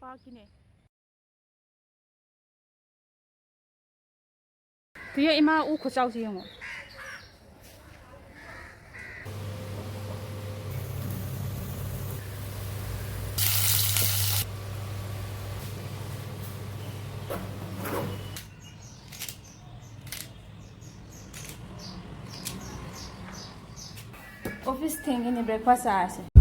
पाकिने तुया इमा उ खुचाउ से यंगो ऑफिस थेंगे ने ब्रेकफास्ट आ से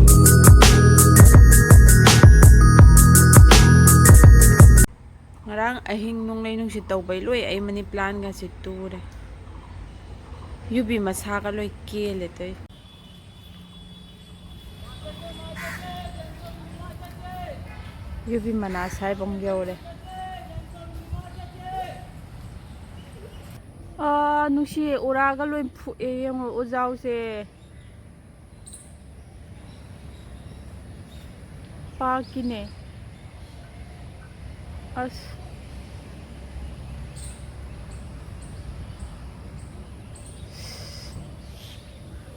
ngarang ahing nung lay nung si tawbay loy ay mani plan nga si ture yubi masaka loy kele toy yubi manasay bong yore nung si uraga loy yung uzaw se pakine as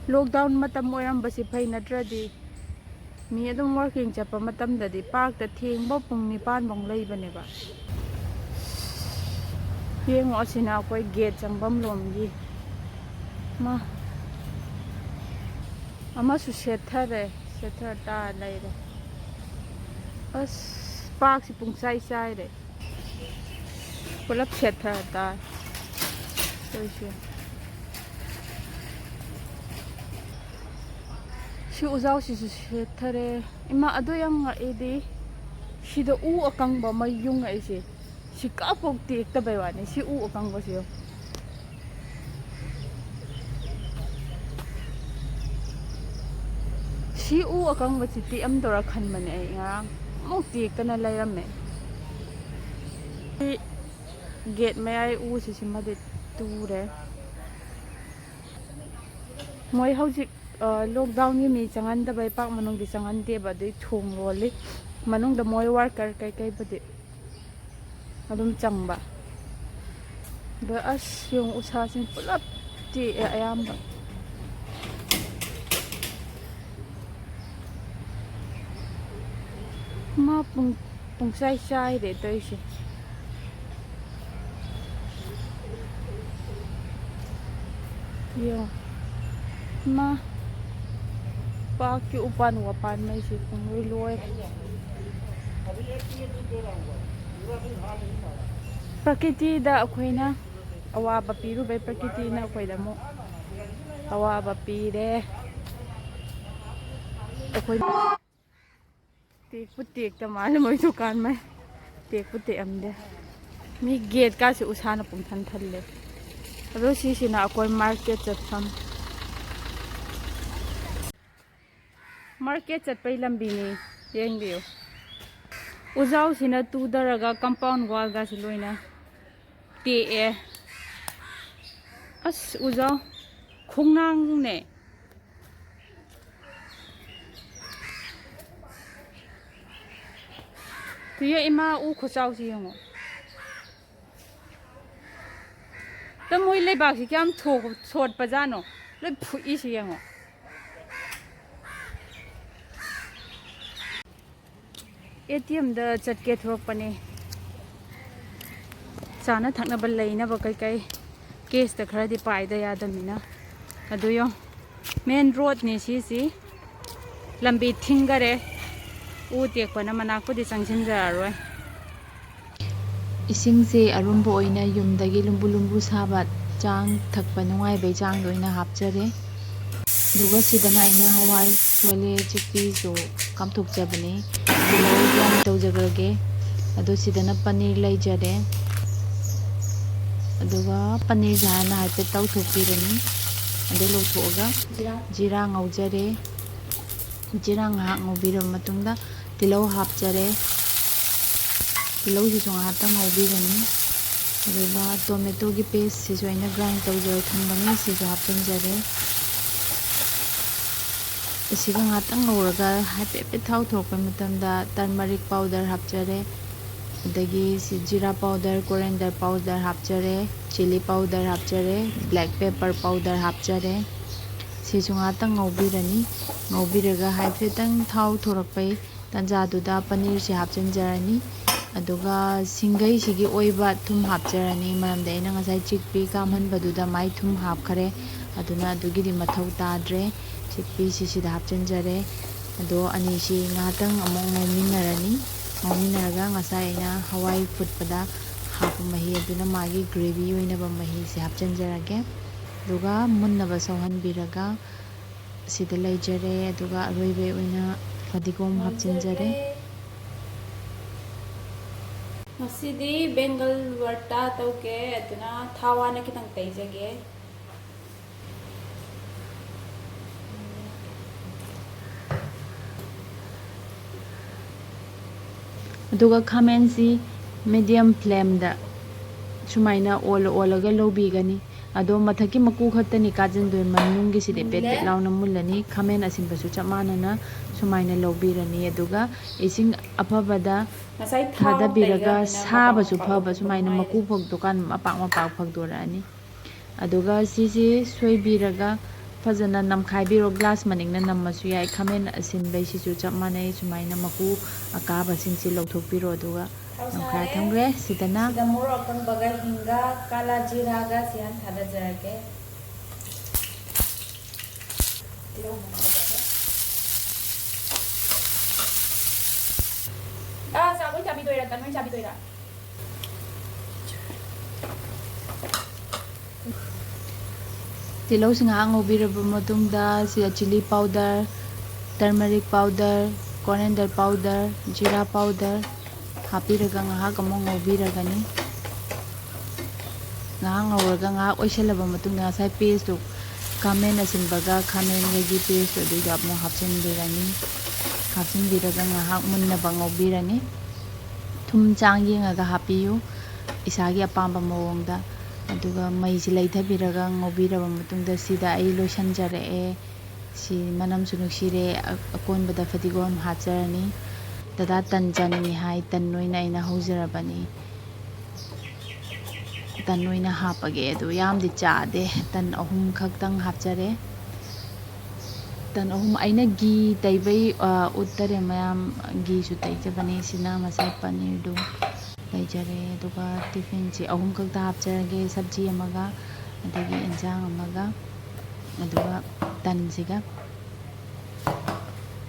lockdown matam oram basi phai natradi mi adum working chapa matam dadi park ta theng bo pung nipan bong lei bane ba yeng osina koi gate changbam lom gi ma ama su setha ta lai re as park si pung sai sai re pulap setha ta soishe si uzaw si thare ima ado yang edi si do u akang ba may yung ai si ka pok tik ta bai wani si u akang ba siyo si u akang ba si ti am dora khan man ai ngarang mo tik ta na lai ram me gate mai ai u si si ma de tu re moi hojik lockdown ni mi changan da bai pak manung di changan de ba de thung roli manung da moi worker kai bade adum changba da as yung usa sin pulap ti ayam ba ma pung sai de toi si yo ma Paki upan wapan may si kung riloy Prakiti da ako'y na awaba piru bay prakiti na ako'y da mo awaba pire ako'y tik putik tamala mo itukan may tik putik amde mi gate kasi usana pong tanthalle ado si na ako'y market at sam market at pay lambi ni yang diyo uzaw sina tu daraga compound wall ga siloy na te as uzaw khungnang ne tuya ima u khochaw si yung tamoy lebak si kyam thot pa jano loy phui si yung ATM da chatke thok pane chana thakna bal leina ba kai case ta khara di pai da ya da mina adu yo main road ni si lambi thingare u tek pana manak pu di changsin ja roi ising se arumbo oina yumdagi lumbu sabat chang thakpa nungai bai chang doina hapchare duga sidana ina hawai chole chikpi so kamthuk jabane yan tau jagrage ado sidana paneer lai jare aduga paneer jana haite tau thopirani ado lo thoga jira ngaujare jira nga ngobiram matungda tilau hapjare tilau ji songa ta ngobirani aduga tomato gi paste si joina grind tau jare thambani si jo hapen jare isiga ngatang nguraga hape thau thokpa matamda turmeric powder hapjare adagi si jira powder coriander powder hapjare chili powder hapjare black pepper powder hapjare si junga tang ngobirani ngobiraga hape tang thau thorakpai ꯇꯟꯖꯥꯗꯨꯗ ꯄꯅꯤꯔꯁꯤ ꯍꯥꯞꯆꯤꯟꯖꯔꯅꯤ ꯑꯗꯨꯒ ꯁꯤꯡꯒꯩꯁꯤꯒꯤ ꯑꯣꯏꯕ ꯊꯨꯝ ꯍꯥꯞꯆꯔꯅꯤ ꯃꯔꯝꯗꯤ ꯑꯩꯅ ꯉꯁꯥꯏ ꯆꯤꯛꯄꯤ ꯀꯥꯝꯍꯟꯕꯗꯨꯗ ꯃꯥꯏ ꯊꯨꯝ ꯍꯥꯞꯈꯔꯦ ꯑꯗꯨꯅ ꯑꯗꯨꯒꯤꯗꯤ ꯃꯊꯧ ꯇꯥꯗ꯭ꯔꯦ ꯆꯤꯛꯄꯤꯁꯤ ꯁꯤꯗ ꯍꯥꯞꯆꯤꯟꯖꯔꯦ ꯑꯗꯣ ꯑꯅꯤꯁꯤ ꯉꯥꯏꯍꯥꯛꯇꯪ ꯑꯃꯨꯛ ꯉꯧꯃꯤꯟꯅꯔꯅꯤ ꯉꯧꯃꯤꯟꯅꯔꯒ ꯉꯁꯥꯏ ꯑꯩꯅ ꯍꯋꯥꯏ ꯐꯨꯠꯄꯗ ꯍꯥꯞꯄ ꯃꯍꯤ ꯑꯗꯨꯅ ꯃꯥꯒꯤ ꯒ꯭ꯔꯦꯚꯤ ꯑꯣꯏꯅꯕ ꯃꯍꯤꯁꯦ ꯍꯥꯞꯆꯤꯟꯖꯔꯒꯦ ꯑꯗꯨꯒ ꯃꯨꯟꯅꯕ ꯁꯧꯍꯟꯕꯤꯔꯒ ꯁꯤꯗ ꯂꯩꯖꯔꯦ ꯑꯗꯨꯒ ꯑꯔꯣꯏꯕ ꯑꯣꯏꯅ ꯐꯗꯤꯒꯣꯝ ꯍꯥꯞꯆꯤꯟꯖꯔꯦ ꯉꯁꯤꯗꯤ ꯕꯦꯡꯒꯜ ꯚꯔꯇꯥ ꯇꯧꯒꯦ ꯑꯗꯨꯅ ꯊꯥꯎ ꯍꯥꯟꯅ ꯈꯤꯇꯪ ꯇꯩꯖꯒꯦ ꯑꯗꯨꯒ ꯈꯥꯃꯦꯟꯁꯤ ꯃꯤꯗꯤꯌꯝ ꯐ꯭ꯂꯦꯝꯗ ꯁꯨꯃꯥꯏꯅ ꯑꯣꯜꯂꯒ ꯂꯧꯕꯤꯒꯅꯤ ꯑꯗꯣ ꯃꯊꯛꯀꯤ ꯃꯀꯨ ꯈꯛꯇꯅꯤ ꯀꯥꯖꯤꯟꯗꯣꯏ ꯃꯅꯨꯡꯒꯤꯁꯤꯗꯤ ꯕꯦꯠ ꯕꯦꯠ ꯂꯥꯎꯅ ꯃꯨꯜꯂꯅꯤ ꯈꯥꯃꯦꯟ ꯑꯁꯤꯟꯕꯁꯨ ꯆꯞ ꯃꯥꯟꯅꯅ ꯁꯨꯃꯥꯏꯅ ꯂꯧꯕꯤꯔꯅꯤ ꯑꯗꯨꯒ ꯏꯁꯤꯡ ꯑꯐꯕꯗ ꯊꯥꯗꯕꯤꯔꯒ ꯁꯥꯕꯁꯨ ꯐꯕ ꯁꯨꯃꯥꯏꯅ ꯃꯀꯨ ꯐꯧꯗꯣꯛꯀꯥꯟ ꯃꯄꯥꯛ ꯃꯄꯥꯛ ꯐꯧꯗꯣꯔꯛꯑꯅꯤ ꯑꯗꯨꯒ ꯁꯤꯁꯤ ꯁꯣꯏꯕꯤꯔꯒ ꯐꯖꯅ ꯅꯝꯈꯥꯏꯕꯤꯔꯣ ꯒ꯭ꯂꯥꯁ ꯃꯅꯤꯡꯅ ꯅꯝꯃꯁꯨ ꯌꯥꯏ ꯈꯥꯃꯦꯟ ꯑꯁꯤꯟꯕꯩꯁꯤꯁꯨ ꯆꯞ ꯃꯥꯟꯅꯩ ꯁꯨꯃꯥꯏꯅ ꯃꯀꯨ ꯑꯀꯥꯕꯁꯤꯡꯁꯤ ꯂꯧꯊꯣꯛꯄꯤꯔꯣ ꯑꯗꯨꯒ ꯅꯝꯈꯥꯏ ꯊꯝꯈ꯭ꯔꯦ ꯁꯤꯗ ꯃꯣꯔꯣꯛ ꯑꯀꯪꯕꯒ ꯍꯤꯡꯒ ꯀꯥꯂꯥ ꯖꯤꯔꯥꯒ ꯁꯤ ꯍꯥꯟꯅ ꯊꯥꯗꯖꯔꯒꯦ ꯆꯥꯕꯣꯏ ꯆꯥꯕꯤꯗꯣꯏꯔꯥ ꯇꯟꯣꯏ ꯆꯥꯕꯤꯗꯣꯏꯔꯥ ꯇꯤꯜꯍꯧꯁꯤ ꯉꯥꯏꯍꯥꯛ ꯉꯧꯕꯤꯔꯕ ꯃꯇꯨꯡꯗ ꯁꯤꯗ chilli powder turmeric powder coriander powder ꯖꯤꯔꯥ ꯄꯥꯎꯗꯔ ꯍꯥꯞꯄꯤꯔꯒ ꯉꯥꯏꯍꯥꯛ ꯑꯃꯨꯛ ꯉꯧꯕꯤꯔꯒꯅꯤ ꯉꯥꯏꯍꯥꯛ ꯉꯧꯔꯒ ꯉꯥꯏꯍꯥꯛ ꯑꯣꯏꯁꯜꯂꯕ ꯃꯇꯨꯡꯗ ꯉꯁꯥꯏ ꯄꯦꯁꯇꯨ ꯈꯥꯃꯦꯟ ꯑꯁꯤꯟꯕꯒ ꯈꯥꯃꯦꯟꯒꯒꯤ ꯄꯦꯁꯇꯨ ꯑꯗꯨꯏꯗꯣ ꯑꯃꯨꯛ ꯍꯥꯞꯆꯤꯟꯕꯤꯔꯅꯤ ꯍꯥꯞꯆꯤꯟꯕꯤꯔꯒ ꯉꯥꯏꯍꯥꯛ ꯃꯨꯟꯅꯕ ꯉꯧꯕꯤꯔꯅꯤ ꯊꯨꯝ ꯆꯥꯡ ꯌꯦꯡꯉꯒ ꯍꯥꯞꯄꯤꯌꯨ ꯏꯁꯥꯒꯤ ꯑꯄꯥꯝꯕ ꯃꯑꯣꯡꯗ ꯑꯗꯨꯒ ꯃꯩꯁꯤ ꯂꯩꯊꯕꯤꯔꯒ ꯉꯧꯕꯤꯔꯕ ꯃꯇꯨꯡꯗ ꯁꯤꯗ ꯑꯩ ꯂꯣꯏꯁꯤꯟꯖꯔꯛꯑꯦ ꯁꯤ ꯃꯅꯝꯁꯨ ꯅꯨꯡꯁꯤꯔꯦ ꯑꯀꯣꯟꯕꯗ ꯐꯗꯤꯒꯣꯝ ꯍꯥꯞꯆꯔꯅꯤ ꯗꯗꯥ ꯇꯟ ꯆꯥꯅꯤꯡꯉꯤ ꯍꯥꯏ ꯇꯟ ꯑꯣꯏꯅ ꯑꯩꯅ ꯍꯧꯖꯔꯕꯅꯤ ꯇꯟ ꯑꯣꯏꯅ ꯍꯥꯞꯄꯒꯦ ꯑꯗꯨ ꯌꯥꯝꯗꯤ ꯆꯥꯗꯦ ꯇꯟ 3 ꯈꯛꯇꯪ ꯍꯥꯞꯆꯔꯦ ꯇꯟ 3 ꯑꯩꯅ ꯘꯤ ꯇꯩꯕꯩ ꯎꯠꯇꯔꯦ ꯃꯌꯥꯝ ꯘꯤꯁꯨ ꯇꯩꯖꯕꯅꯦ ꯁꯤꯅ ꯉꯁꯥꯏ ꯄꯅꯤꯔꯗꯨ ꯂꯩꯖꯔꯦ ꯑꯗꯨꯒ ꯇꯤꯐꯤꯟꯁꯤ 3 ꯈꯛꯇ ꯍꯥꯞꯆꯔꯒꯦ ꯁꯕꯖꯤ ꯑꯃꯒ ꯑꯗꯒꯤ ꯏꯟꯁꯥꯡ ꯑꯃꯒ ꯑꯗꯨꯒ ꯇꯟꯁꯤꯒ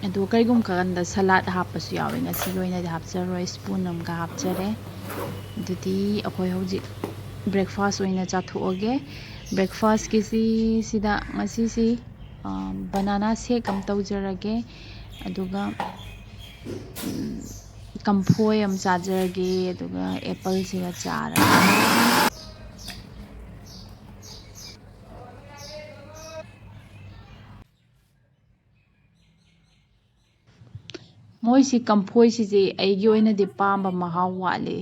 ꯑꯗꯨ ꯀꯔꯤꯒꯨꯝꯕ ꯀꯥꯟꯗ ꯁꯂꯥꯗ ꯍꯥꯞꯄꯁꯨ ꯌꯥꯎꯋꯦ ꯉꯁꯤꯒꯤ ꯑꯣꯏꯅꯗꯤ ꯍꯥꯞꯆꯔꯣꯏ ꯁ꯭ꯄꯨꯟ ꯑꯃꯒ ꯍꯥꯞꯆꯔꯦ ꯑꯗꯨꯗꯤ ꯑꯩꯈꯣꯏ ꯍꯧꯖꯤꯛ ꯕ꯭ꯔꯦꯛꯐꯥꯁ ꯑꯣꯏꯅ ꯆꯥꯊꯣꯛꯑꯒꯦ ꯕ꯭ꯔꯦꯛꯐꯥꯁꯀꯤꯁꯤ ꯁꯤꯗ ꯉꯁꯤꯁꯤ ꯕꯅꯥꯅꯥ ꯁꯦꯛ ꯑꯃ ꯇꯧꯖꯔꯒꯦ ꯑꯗꯨꯒ ꯀꯝꯐꯣꯏ ꯑꯃ ꯆꯥꯖꯔꯒꯦ ꯑꯗꯨꯒ ꯑꯦꯄꯜꯁꯤꯒ ꯆꯥꯔꯒꯦ ꯃꯣꯏꯁꯤ ꯀꯝꯐꯣꯏꯁꯤꯁꯤ ꯑꯩꯒꯤ ꯑꯣꯏꯅꯗꯤ ꯄꯥꯝꯕ ꯃꯍꯥꯎ ꯋꯥꯠꯂꯤ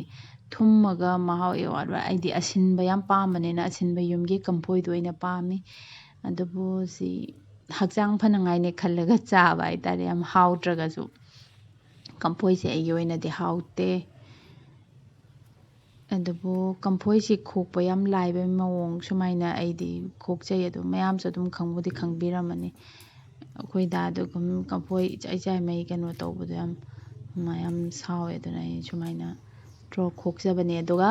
ꯊꯨꯝꯃꯒ ꯃꯍꯥꯎ ꯋꯥꯠꯂꯤ ꯑꯩꯗꯤ ꯑꯁꯤꯟꯕ ꯌꯥꯝ ꯄꯥꯝꯕꯅꯤꯅ ꯑꯁꯤꯟꯕ ꯌꯨꯝꯒꯤ ꯀꯝꯐꯣꯏꯗꯣ ꯑꯣꯏꯅ ꯄꯥꯝꯃꯤ ꯑꯗꯨꯕꯨ ꯁꯤ ꯍꯛꯆꯥꯡ ꯐꯅꯉꯥꯏꯅꯦ ꯈꯜꯂꯒ ꯆꯥꯕ ꯍꯥꯏꯇꯥꯔꯦ ꯌꯥꯝ ꯍꯥꯎꯇ꯭ꯔꯒꯁꯨ ꯀꯝꯐꯣꯏꯁꯦ ꯑꯩꯒꯤ ꯑꯣꯏꯅꯗꯤ ꯍꯥꯎꯇꯦ ꯑꯗꯨꯕꯨ ꯀꯝꯐꯣꯏꯁꯤ ꯈꯣꯛꯄ ꯌꯥꯝ ꯂꯥꯏꯕꯩ ꯃꯑꯣꯡ ꯁꯨꯃꯥꯏꯅ ꯑꯩꯗꯤ ꯈꯣꯛꯆꯩ ꯑꯗꯨ ꯃꯌꯥꯝꯁꯨ ꯑꯗꯨꯝ ꯈꯪꯕꯨꯗꯤ ꯈꯪꯕꯤꯔꯝꯃꯅꯤ ꯑꯩꯈꯣꯏ ꯗꯥꯗꯨ ꯀꯝꯐꯣꯏ ꯏꯆꯥꯏ ꯆꯥꯏꯃꯩ ꯀꯩꯅꯣ ꯇꯧꯕꯗꯣ ꯌꯥꯝ ꯁꯥꯎꯋꯦ ꯑꯗꯨꯅ ꯑꯩ ꯁꯨꯃꯥꯏꯅ ꯈꯣꯛꯆꯕꯅꯦ ꯑꯗꯨꯒ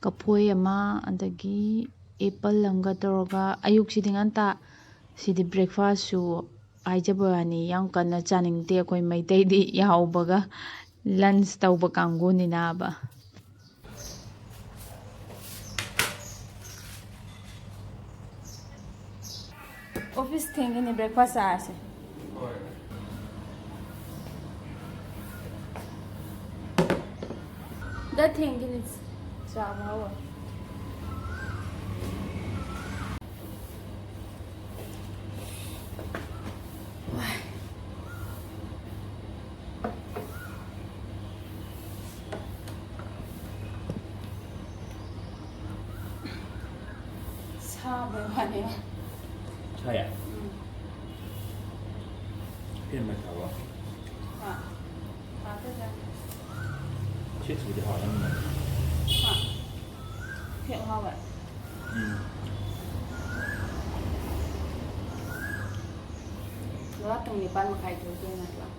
ꯀꯐꯣꯏ ꯑꯃ ꯑꯗꯒꯤ ꯑꯦꯄꯜ ꯑꯃꯒ ꯇꯧꯔꯒ ꯑꯌꯨꯛꯁꯤꯗꯤ ꯉꯟꯇꯥ ꯁꯤꯗꯤ ꯕ꯭ꯔꯦꯛꯐꯥꯁꯁꯨ ꯍꯥꯏꯖꯕ ꯋꯥꯅꯤ ꯌꯥꯝ ꯀꯟꯅ ꯆꯥꯅꯤꯡꯗꯦ ꯑꯩꯈꯣꯏ ꯃꯩꯇꯩꯗꯤ ꯌꯥꯍꯧꯕꯒ ꯂꯟꯁ ꯇꯧꯕ ꯀꯥꯡꯕꯨꯅꯤꯅꯕ ऑफिस थेंगे ब्रेकफास्ट आया से दा थेंगे चाबा हुआ 사배 아니야? 차야.片没烤过，这个切煮就好了嘛。片花尾。嗯。แล้วตรงนี้ปั้นมาไข่ตัวด้วยนะวะ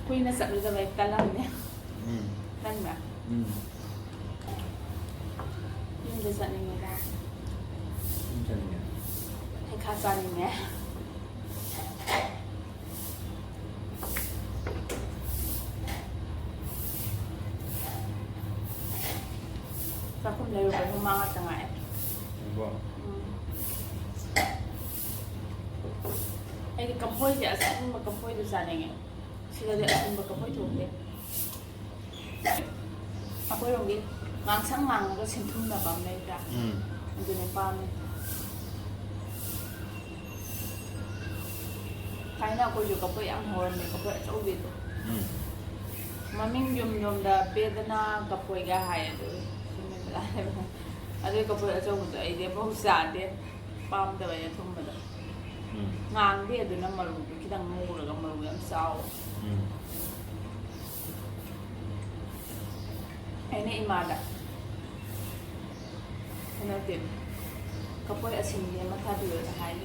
คุยนะสักหรือจะไปกันแล้วเนี่ยนั่นแบบนี่จะสั่งยังไงได้ให้ค่าจานยังไงถ้าคุณเร็วไปคุณมาจะไงไอ้กระเพาะจะสั่งมากระเพาะจะสั่งยังไงsila di asin bakapoy tuloy. Ako yung git, mangsang mang ko sintum na ba may ka. Hindi na pa mi. Kaya na ako yung kapoy ang horn may kapoy at ubit. Maming yum da beda na kapoy gahaya do. Sumimala na. Ado yung kapoy at ubit ay di ba usade. Pam da ba yan tumada. Ngang di ado na marugo kitang mura ka marugo ang sao. Ini imada. Ano din? Kapoy asin niya matadilo sa kain.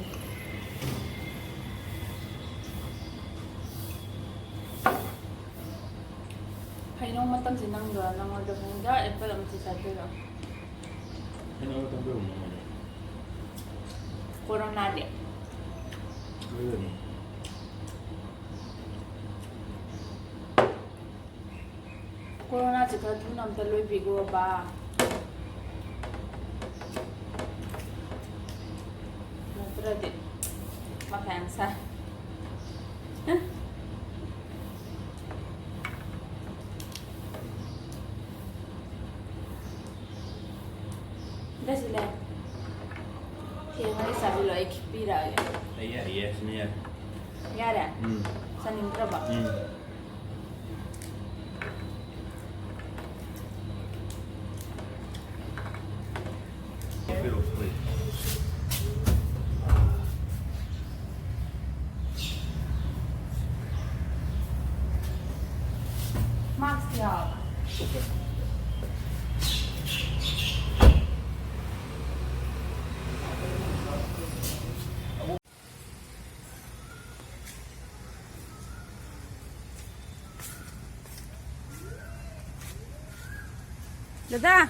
Kain nung matang sinang doon nang order mo ga pa lang si sabi lang. Ano ang tambay mo? Kurang nadi. Corona jika tu nam terlalu bigo ba. Nanti deh makan sa. Dah sila. Kaya mali sabi lo ikipira ya. Iya, sini ya. Ya ada. Saning berapa? Max ya. Dadah.